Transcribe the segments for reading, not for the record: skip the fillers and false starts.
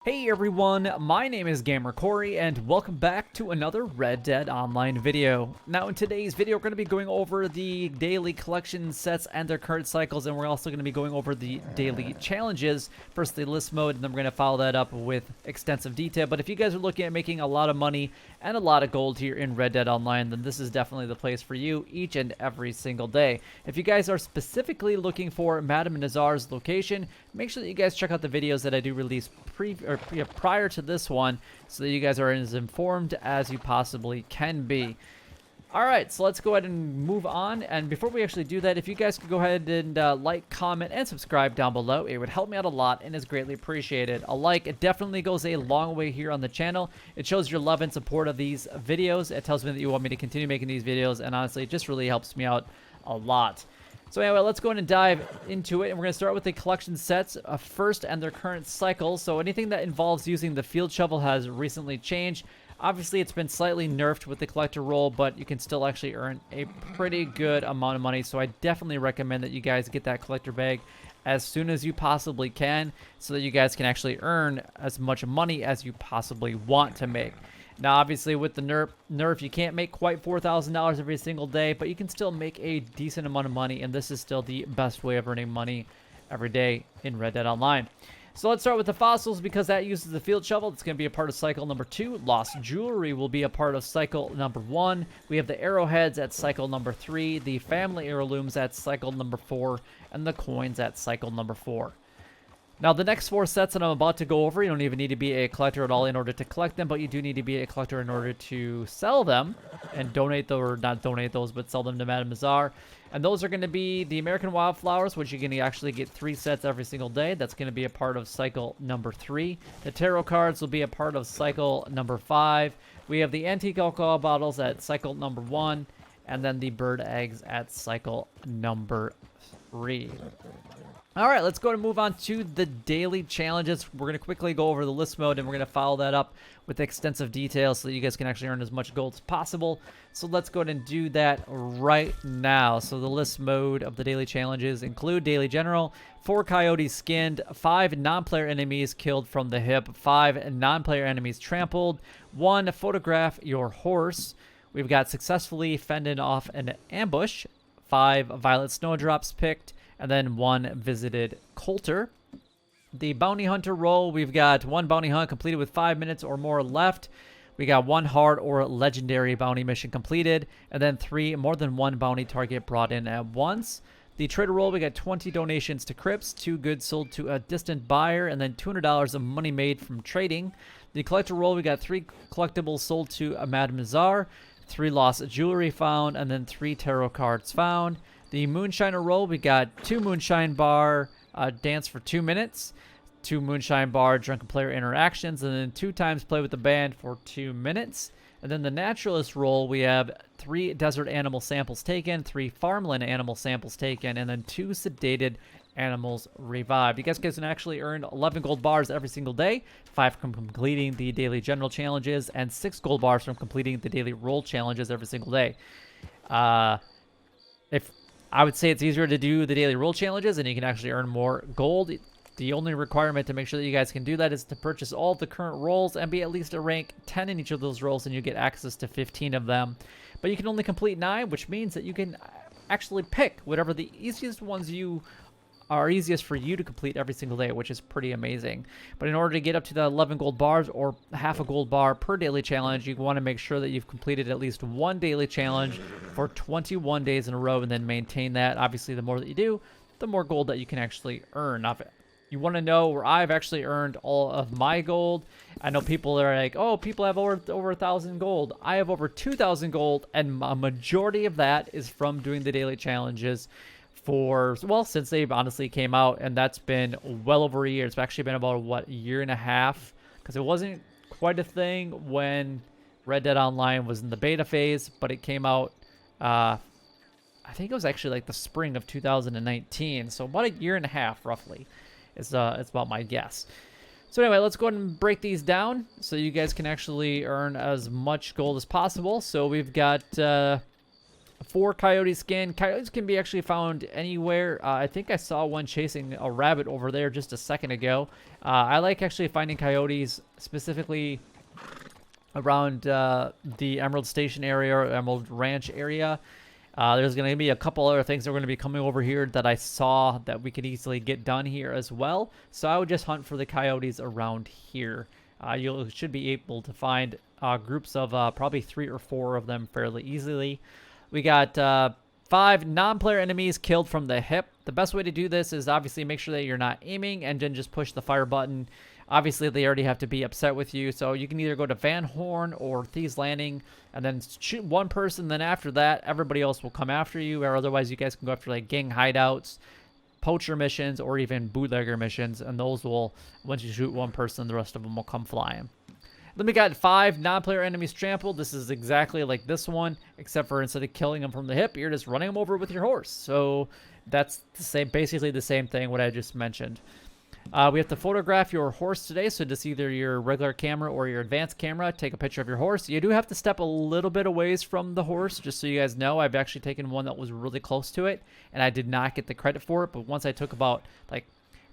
Hey everyone, my name is Gamer Corey and welcome back to another Red Dead Online video. Now in today's video we're going to be going over the daily collection sets and their current cycles, and we're also going to be going over the daily challenges. First the list mode, and then we're going to follow that up with extensive detail. But if you guys are looking at making a lot of money and a lot of gold here in Red Dead Online, then this is definitely the place for you each and every single day. If you guys are specifically looking for Madame Nazar's location, make sure that you guys check out the videos that I do release prior to this one, so that you guys are as informed as you possibly can be. Alright, so let's go ahead and move on. And before we actually do that, if you guys could go ahead and like, comment, and subscribe down below, it would help me out a lot and is greatly appreciated. A like, it definitely goes a long way here on the channel. It shows your love and support of these videos. It tells me that you want me to continue making these videos, and honestly, it just really helps me out a lot. So anyway, let's go ahead and dive into it, and we're going to start with the collection sets first and their current cycles. So anything that involves using the field shovel has recently changed. Obviously, it's been slightly nerfed with the collector roll, but you can still actually earn a pretty good amount of money. So I definitely recommend that you guys get that collector bag as soon as you possibly can, so that you guys can actually earn as much money as you possibly want to make. Now, obviously, with the nerf, you can't make quite $4,000 every single day, but you can still make a decent amount of money, and this is still the best way of earning money every day in Red Dead Online. So let's start with the fossils, because that uses the field shovel. It's going to be a part of cycle number 2. Lost jewelry will be a part of cycle number 1. We have the arrowheads at cycle number 3, the family heirlooms at cycle number 4, and the coins at cycle number 4. Now, the next 4 sets that I'm about to go over, you don't even need to be a collector at all in order to collect them, but you do need to be a collector in order to sell them and donate them, or not donate those, but sell them to Madame Nazar. And those are going to be the American Wildflowers, which you're going to actually get 3 sets every single day. That's going to be a part of cycle number 3. The tarot cards will be a part of cycle number 5. We have the antique alcohol bottles at cycle number 1, and then the bird eggs at cycle number 3. All right, let's go and move on to the daily challenges. We're going to quickly go over the list mode, and we're going to follow that up with extensive details so that you guys can actually earn as much gold as possible. So let's go ahead and do that right now. So the list mode of the daily challenges include Daily General, 4 coyotes skinned, 5 non-player enemies killed from the hip, 5 non-player enemies trampled, 1 photograph your horse. We've got successfully fended off an ambush, 5 violet snowdrops picked, and then 1 visited Coulter. The bounty hunter role, we've got 1 bounty hunt completed with 5 minutes or more left. We got 1 hard or legendary bounty mission completed, and then 3 more than 1 bounty target brought in at once. The trader role, we got 20 donations to Crips, 2 goods sold to a distant buyer, and then $200 of money made from trading. The collector role, we got 3 collectibles sold to a Madame Nazar, 3 lost jewelry found, and then 3 tarot cards found. The Moonshiner roll, we got 2 Moonshine Bar dance for 2 minutes, 2 Moonshine Bar drunken player interactions, and then 2 times play with the band for 2 minutes. And then the Naturalist roll, we have 3 desert animal samples taken, 3 farmland animal samples taken, and then 2 sedated animals revived. You guys can actually earn 11 gold bars every single day, 5 from completing the daily general challenges, and 6 gold bars from completing the daily roll challenges every single day. If I would say it's easier to do the daily roll challenges, and you can actually earn more gold. The only requirement to make sure that you guys can do that is to purchase all of the current rolls and be at least a rank 10 in each of those rolls, and you get access to 15 of them. But you can only complete 9, which means that you can actually pick whatever the easiest ones are easiest for you to complete every single day, which is pretty amazing. But in order to get up to the 11 gold bars, or half a gold bar per daily challenge, you want to make sure that you've completed at least 1 daily challenge for 21 days in a row, and then maintain that. Obviously, the more that you do, the more gold that you can actually earn. Now, if you want to know where I've actually earned all of my gold, I know people are like, oh, people have over 1,000 gold. I have over 2,000 gold, and a majority of that is from doing the daily challenges since they honestly came out, and that's been well over a year. It's actually been about, what, a year and a half, because it wasn't quite a thing when Red Dead Online was in the beta phase, but it came out, I think it was actually like the spring of 2019, so about a year and a half, roughly, it's about my guess. So anyway, let's go ahead and break these down so you guys can actually earn as much gold as possible. So we've got 4 coyote skin. Coyotes can be actually found anywhere. I think I saw one chasing a rabbit over there just a second ago. I like actually finding coyotes specifically around the Emerald Station area or Emerald Ranch area. There's going to be a couple other things that are going to be coming over here that I saw that we could easily get done here as well. So I would just hunt for the coyotes around here. You should be able to find groups of probably 3 or 4 of them fairly easily. We got 5 non-player enemies killed from the hip. The best way to do this is obviously make sure that you're not aiming and then just push the fire button. Obviously, they already have to be upset with you, so you can either go to Van Horn or Thieves Landing and then shoot one person, then after that, everybody else will come after you, or otherwise you guys can go after like gang hideouts, poacher missions, or even bootlegger missions, and those will, once you shoot one person, the rest of them will come flying. Then we got 5 non-player enemies trampled. This is exactly like this one, except for instead of killing them from the hip, you're just running them over with your horse. So that's the same, basically the same thing what I just mentioned. We have to photograph your horse today, so just either your regular camera or your advanced camera, take a picture of your horse. You do have to step a little bit away from the horse, just so you guys know. I've actually taken one that was really close to it, and I did not get the credit for it, but once I took about like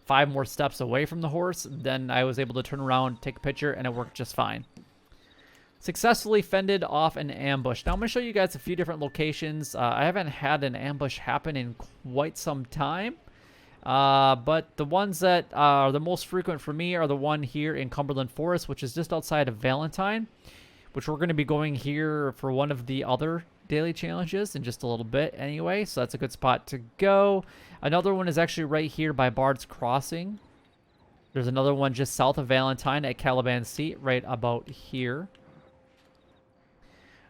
5 more steps away from the horse, then I was able to turn around, take a picture, and it worked just fine. Successfully fended off an ambush. Now I'm going to show you guys a few different locations. I haven't had an ambush happen in quite some time. But the ones that are the most frequent for me are the one here in Cumberland Forest, which is just outside of Valentine, which we're going to be going here for one of the other daily challenges in just a little bit anyway, so that's a good spot to go. Another one is actually right here by Bard's Crossing. There's another one just south of Valentine at Caliban Seat, right about here.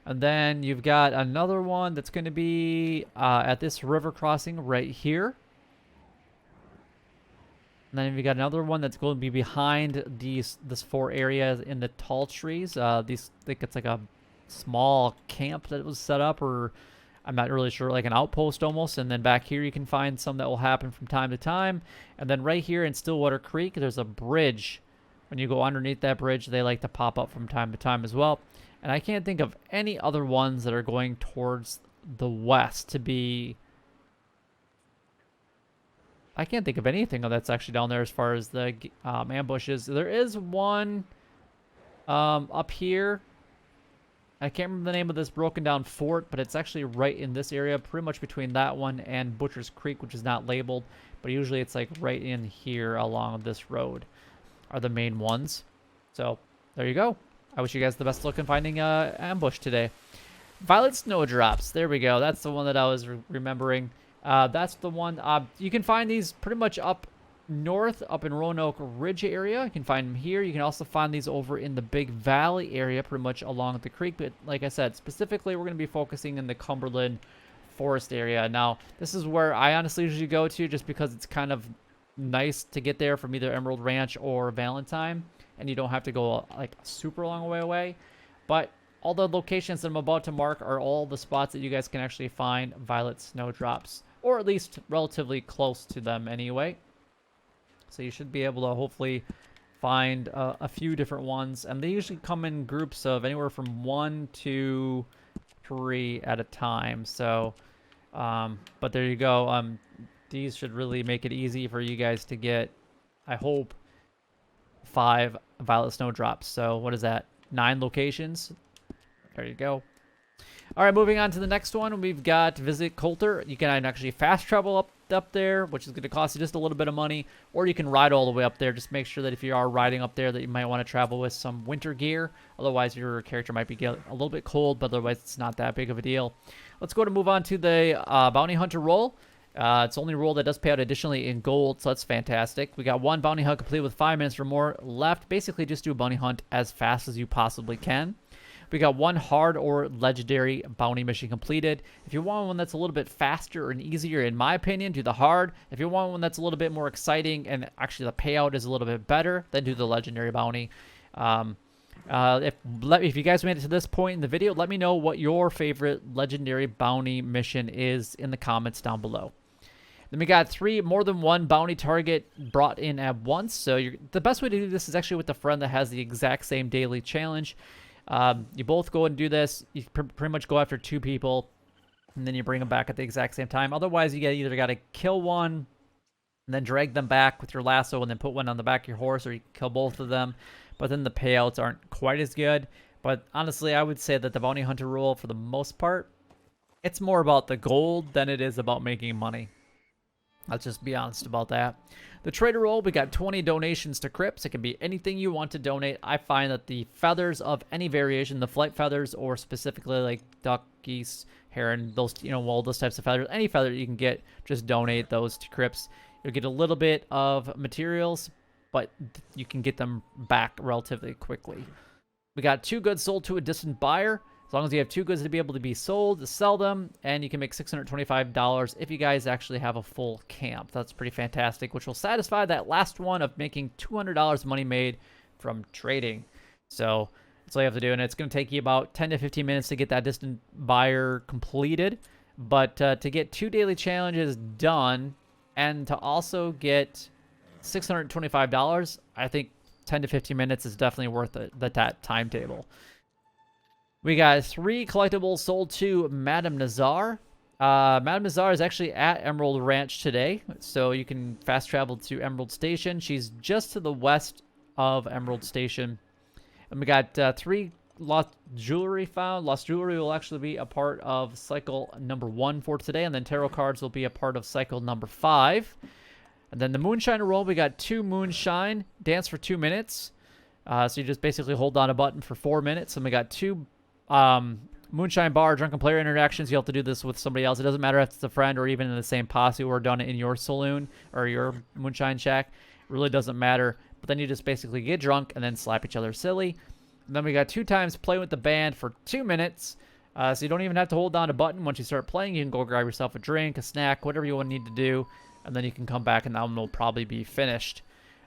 And then you've got another one that's going to be at this river crossing right here. And then we got another one that's going to be behind this 4 areas in the tall trees. I think it's like a small camp that was set up, or I'm not really sure, like an outpost almost. And then back here you can find some that will happen from time to time. And then right here in Stillwater Creek, there's a bridge. When you go underneath that bridge, they like to pop up from time to time as well. And I can't think of any other ones that are going towards the west to be... I can't think of anything that's actually down there as far as the ambushes. There is one up here. I can't remember the name of this broken down fort, but it's actually right in this area, pretty much between that one and Butcher's Creek, which is not labeled. But usually it's like right in here along this road are the main ones. So there you go. I wish you guys the best luck in finding ambush today. Violet Snowdrops. There we go. That's the one that I was remembering. That's the one. You can find these pretty much up north, up in Roanoke Ridge area. You can find them here. You can also find these over in the Big Valley area, pretty much along the creek. But like I said, specifically, we're going to be focusing in the Cumberland Forest area. Now, this is where I honestly usually go to just because it's kind of nice to get there from either Emerald Ranch or Valentine, and you don't have to go like a super long way away. But all the locations that I'm about to mark are all the spots that you guys can actually find Violet Snowdrops, or at least relatively close to them anyway. So you should be able to hopefully find a few different ones. And they usually come in groups of anywhere from 1 to 3 at a time. So, but there you go. These should really make it easy for you guys to get, I hope, 5 Violet Snowdrops. So what is that? 9 locations. There you go. All right, moving on to the next one. We've got Visit Coulter. You can actually fast travel up there, which is going to cost you just a little bit of money, or you can ride all the way up there. Just make sure that if you are riding up there that you might want to travel with some winter gear. Otherwise, your character might be a little bit cold, but otherwise it's not that big of a deal. Let's go to move on to the Bounty Hunter role. It's the only role that does pay out additionally in gold, so that's fantastic. We got 1 bounty hunt complete with 5 minutes or more left. Basically, just do a bounty hunt as fast as you possibly can. We got 1 hard or legendary bounty mission completed. If you want one that's a little bit faster and easier, in my opinion, do the hard. If you want one that's a little bit more exciting and actually the payout is a little bit better, then do the legendary bounty. If you guys made it to this point in the video, let me know what your favorite legendary bounty mission is in the comments down below. Then we got 3 more than 1 bounty target brought in at once. So the best way to do this is actually with a friend that has the exact same daily challenge. You both go and do this. You pretty much go after 2 people. and then you bring them back at the exact same time. Otherwise, you either got to kill one and then drag them back with your lasso and then put one on the back of your horse, or you can kill both of them. But then the payouts aren't quite as good. But honestly, I would say that the bounty hunter rule, for the most part, it's more about the gold than it is about making money. Let's just be honest about that. The trader role, we got 20 donations to crypts. It can be anything you want to donate. I find that the feathers of any variation, the flight feathers, or specifically like duck, geese, heron, those, well, those types of feathers, any feather you can get, just donate those to crypts. You'll get a little bit of materials, but you can get them back relatively quickly. We got 2 goods sold to a distant buyer. As long as you have 2 goods to be able to be sold, to sell them, and you can make $625 if you guys actually have a full camp. That's pretty fantastic, which will satisfy that last one of making $200 money made from trading. So that's all you have to do, and it's going to take you about 10 to 15 minutes to get that distant buyer completed. But to get 2 daily challenges done and to also get $625, I think 10 to 15 minutes is definitely worth that timetable. We got 3 collectibles sold to Madame Nazar. Madame Nazar is actually at Emerald Ranch today, so you can fast travel to Emerald Station. She's just to the west of Emerald Station. And we got 3 lost jewelry found. Lost jewelry will actually be a part of cycle number 1 for today, and then tarot cards will be a part of cycle number 5. And then the moonshine roll, we got 2 moonshine, dance for 2 minutes. So you just basically hold down a button for 4 minutes, and we got 2 moonshine bar drunken player interactions. You have to do this with somebody else. It doesn't matter if it's a friend or even in the same posse or done it in your saloon or your moonshine shack. It really doesn't matter. But then you just basically get drunk and then slap each other silly. And then we got 2 times play with the band for 2 minutes. So you don't even have to hold down a button. Once you start playing, you can go grab yourself a drink, a snack, whatever you need to do. And then you can come back and that one will probably be finished.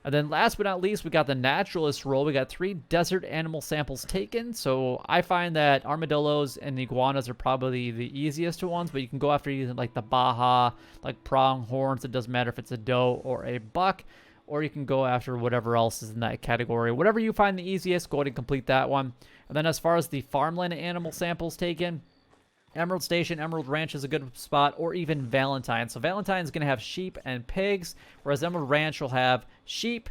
And then last but not least, we got the naturalist role. We got 3 desert animal samples taken. So I find that armadillos and iguanas are probably the easiest ones, but you can go after using like the Baja, like pronghorns. It doesn't matter if it's a doe or a buck, or you can go after whatever else is in that category. Whatever you find the easiest, go ahead and complete that one. And then as far as the farmland animal samples taken, Emerald Station, Emerald Ranch is a good spot, or even Valentine. So Valentine's going to have sheep and pigs, whereas Emerald Ranch will have sheep,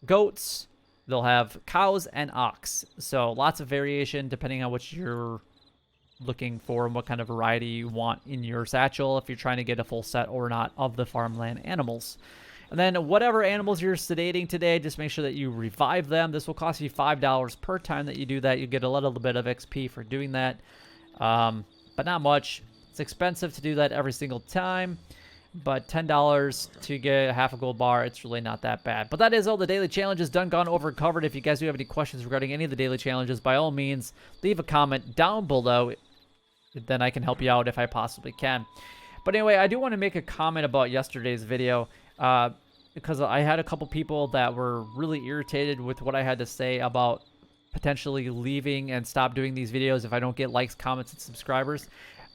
goats, they'll have cows, and ox. So lots of variation depending on what you're looking for and what kind of variety you want in your satchel, if you're trying to get a full set or not of the farmland animals. And then whatever animals you're sedating today, just make sure that you revive them. This will cost you $5 per time that you do that. You get a little bit of XP for doing that. But not much. It's expensive to do that every single time, but $10 to get half a gold bar, it's really not that bad. But that is all the daily challenges done, gone over, and covered. If you guys do have any questions regarding any of the daily challenges, by all means, leave a comment down below. Then I can help you out if I possibly can. But anyway, I do want to make a comment about yesterday's video, because I had a couple people that were really irritated with what I had to say about potentially leaving and stop doing these videos if I don't get likes, comments, and subscribers.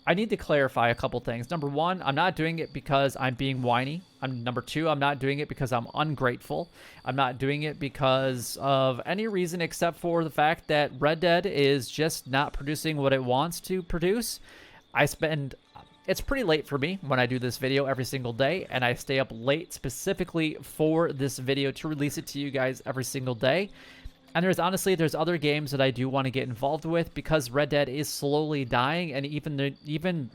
I need to clarify a couple things. Number 1, I'm not doing it because I'm being whiny. Number 2, I'm not doing it because I'm ungrateful. I'm not doing it because of any reason except for the fact that Red Dead is just not producing what it wants to produce. It's pretty late for me when I do this video every single day, and I stay up late specifically for this video to release it to you guys every single day. And there's other games that I do want to get involved with because Red Dead is slowly dying, and even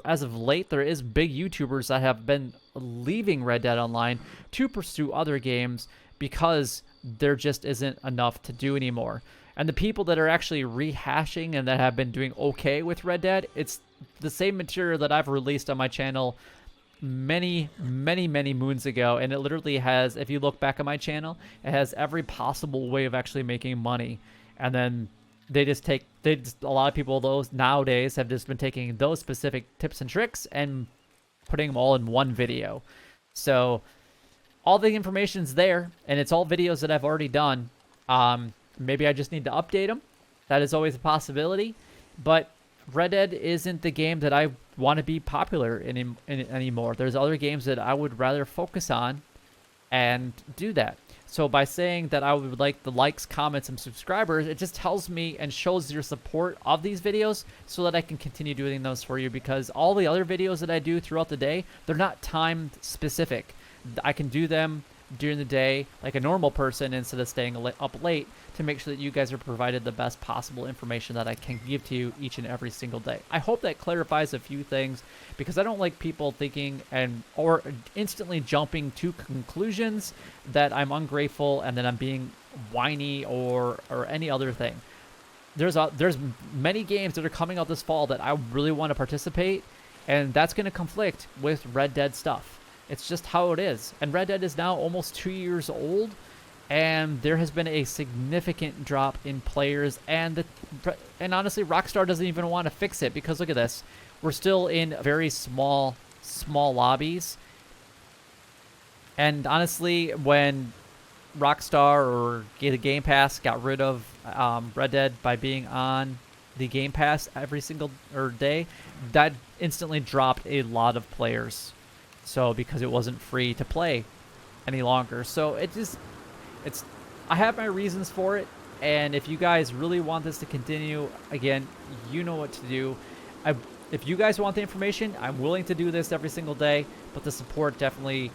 as of late, there is big YouTubers that have been leaving Red Dead Online to pursue other games because there just isn't enough to do anymore. And the people that are actually rehashing and that have been doing okay with Red Dead, it's the same material that I've released on my channel many moons ago, and it literally has, if you look back at my channel, it has every possible way of actually making money. And then a lot of people those nowadays have just been taking those specific tips and tricks and putting them all in one video. So all the information's there, and it's all videos that I've already done. Maybe I just need to update them. That is always a possibility, but Red Dead isn't the game that I want to be popular anymore. There's other games that I would rather focus on and do that. So by saying that I would like the likes, comments, and subscribers, it just tells me and shows your support of these videos so that I can continue doing those for you, because all the other videos that I do throughout the day, they're not time specific. I can do them during the day like a normal person instead of staying up late to make sure that you guys are provided the best possible information that I can give to you each and every single day. I hope that clarifies a few things, because I don't like people thinking or instantly jumping to conclusions that I'm ungrateful and that I'm being whiny or any other thing. There's many games that are coming out this fall that I really want to participate, and that's going to conflict with Red Dead stuff. It's just how it is. And Red Dead is now almost 2 years old, and there has been a significant drop in players, and honestly, Rockstar doesn't even want to fix it, because look at this. We're still in very small lobbies. And honestly, when Rockstar or the Game Pass got rid of Red Dead by being on the Game Pass every single day, that instantly dropped a lot of players. So because it wasn't free to play any longer. So I have my reasons for it, and if you guys really want this to continue, again, you know what to do. If you guys want the information, I'm willing to do this every single day, but the support definitely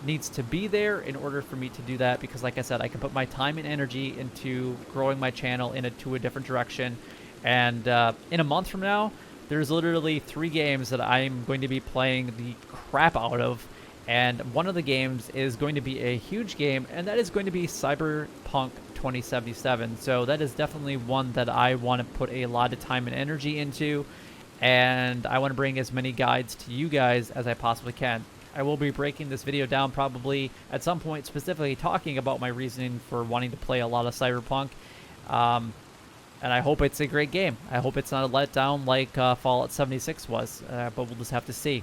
needs to be there in order for me to do that, because like I said, I can put my time and energy into growing my channel to a different direction. And in a month from now, there's literally 3 games that I'm going to be playing the crap out of, and one of the games is going to be a huge game, and that is going to be Cyberpunk 2077. So that is definitely one that I want to put a lot of time and energy into, and I want to bring as many guides to you guys as I possibly can. I will be breaking this video down probably at some point, specifically talking about my reasoning for wanting to play a lot of Cyberpunk. And I hope it's a great game. I hope it's not a letdown like Fallout 76 was, but we'll just have to see.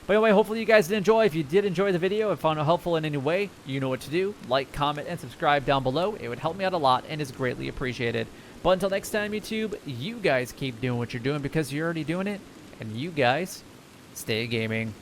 But anyway, hopefully you guys did enjoy. If you did enjoy the video and found it helpful in any way, you know what to do. Like, comment, and subscribe down below. It would help me out a lot and is greatly appreciated. But until next time, YouTube, you guys keep doing what you're doing, because you're already doing it. And you guys, stay gaming.